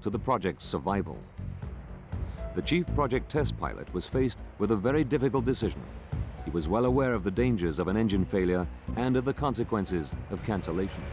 to the project's survival. The chief project test pilot was faced with a very difficult decision. He was well aware of the dangers of an engine failure and of the consequences of cancellation.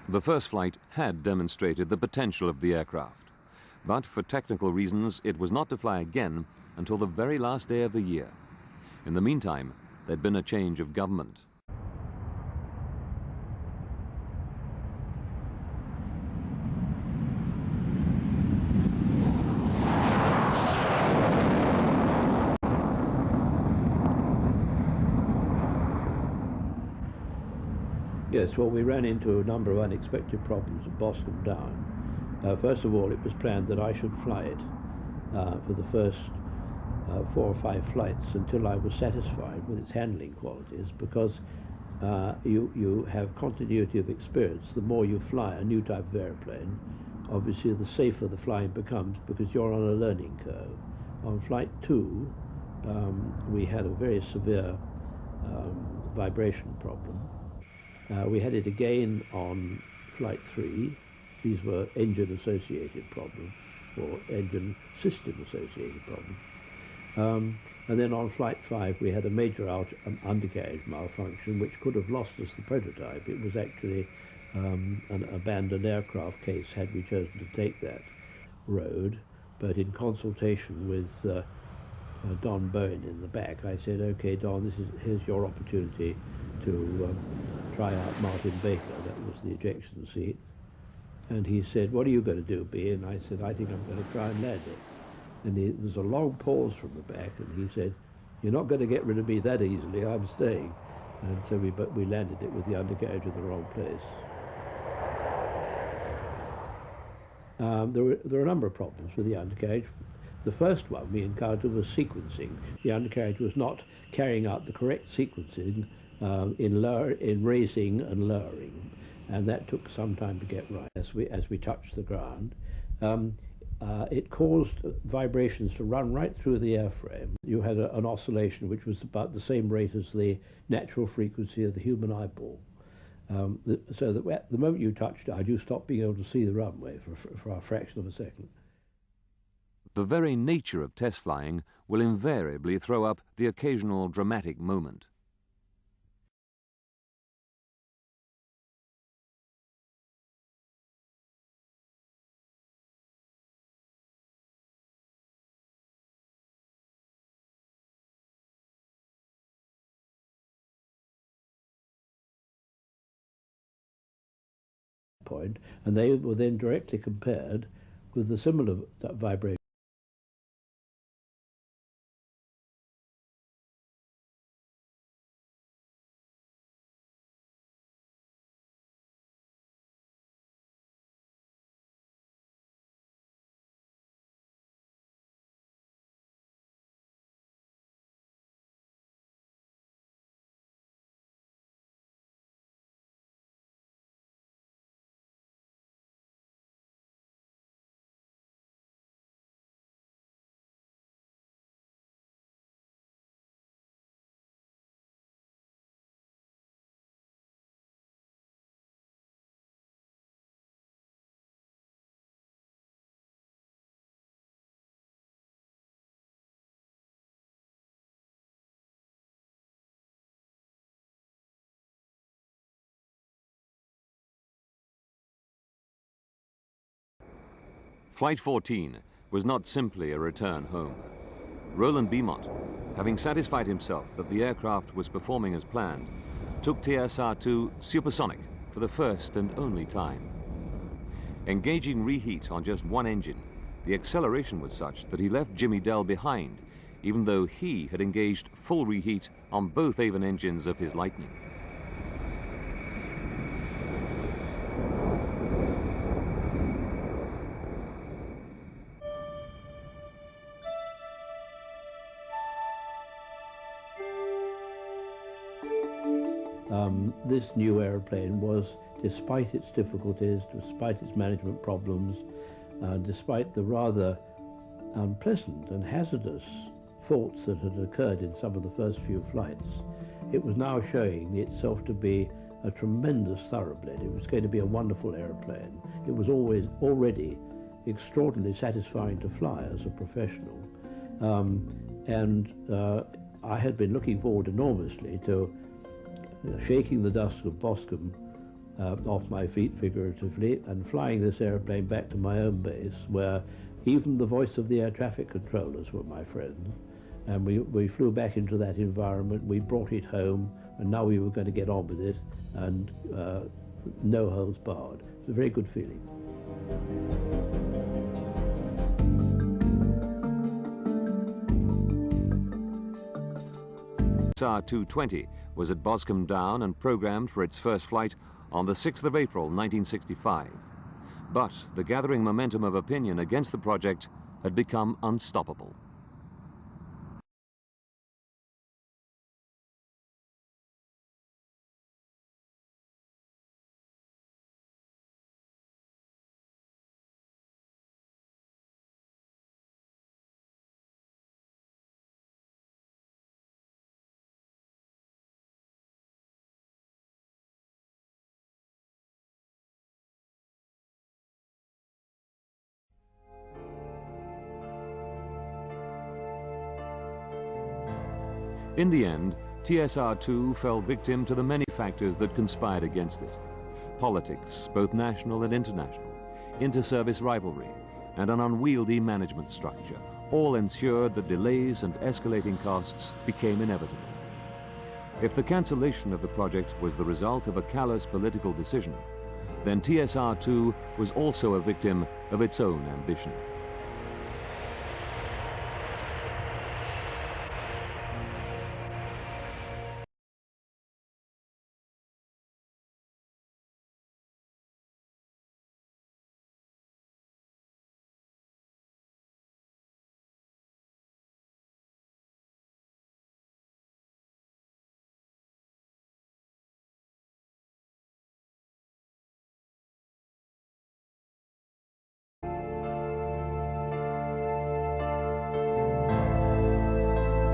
The first flight had demonstrated the potential of the aircraft, but for technical reasons it was not to fly again until the very last day of the year. In the meantime, there'd been a change of government. Yes, well, we ran into a number of unexpected problems at Boston Down. First of all, it was planned that I should fly it for the first 4 or 5 flights until I was satisfied with its handling qualities, because you have continuity of experience. The more you fly a new type of airplane, obviously the safer the flying becomes, because you're on a learning curve. On Flight 2, we had a very severe vibration problem. We had it again on Flight 3. These were engine-associated problems, or engine system-associated problems. And then on Flight 5, we had a major undercarriage malfunction, which could have lost us the prototype. It was actually an abandoned aircraft case had we chosen to take that road. But in consultation with Don Bowen in the back, I said, "Okay, Don, here's your opportunity to try out Martin Baker." That was the ejection seat. And he said, "What are you going to do, B?" And I said, "I think I'm going to try and land it." And there was a long pause from the back, and he said, "You're not going to get rid of me that easily, I'm staying." And so we landed it with the undercarriage in the wrong place. There were a number of problems with the undercarriage. The first one we encountered was sequencing. The undercarriage was not carrying out the correct sequencing in raising and lowering, and that took some time to get right as we touched the ground. It caused vibrations to run right through the airframe. You had an oscillation which was about the same rate as the natural frequency of the human eyeball. So that at the moment you touched it, you stopped being able to see the runway for a fraction of a second. The very nature of test flying will invariably throw up the occasional dramatic moment. Point, and they were then directly compared with the similar vibration Flight 14 was not simply a return home. Roland Beaumont, having satisfied himself that the aircraft was performing as planned, took TSR2 supersonic for the first and only time. Engaging reheat on just one engine, the acceleration was such that he left Jimmy Dell behind, even though he had engaged full reheat on both Avon engines of his Lightning. This new aeroplane was, despite its difficulties, despite its management problems, despite the rather unpleasant and hazardous faults that had occurred in some of the first few flights, it was now showing itself to be a tremendous thoroughbred. It was going to be a wonderful aeroplane. It was already extraordinarily satisfying to fly as a professional. I had been looking forward enormously to shaking the dust of Boscombe off my feet, figuratively, and flying this aeroplane back to my own base, where even the voice of the air traffic controllers were my friend. And we flew back into that environment, we brought it home, and now we were going to get on with it, and no holds barred. It's a very good feeling. TSR220 was at Boscombe Down and programmed for its first flight on the 6th of April 1965. But the gathering momentum of opinion against the project had become unstoppable. In the end, TSR2 fell victim to the many factors that conspired against it. Politics, both national and international, inter-service rivalry, and an unwieldy management structure all ensured that delays and escalating costs became inevitable. If the cancellation of the project was the result of a callous political decision, then TSR2 was also a victim of its own ambition.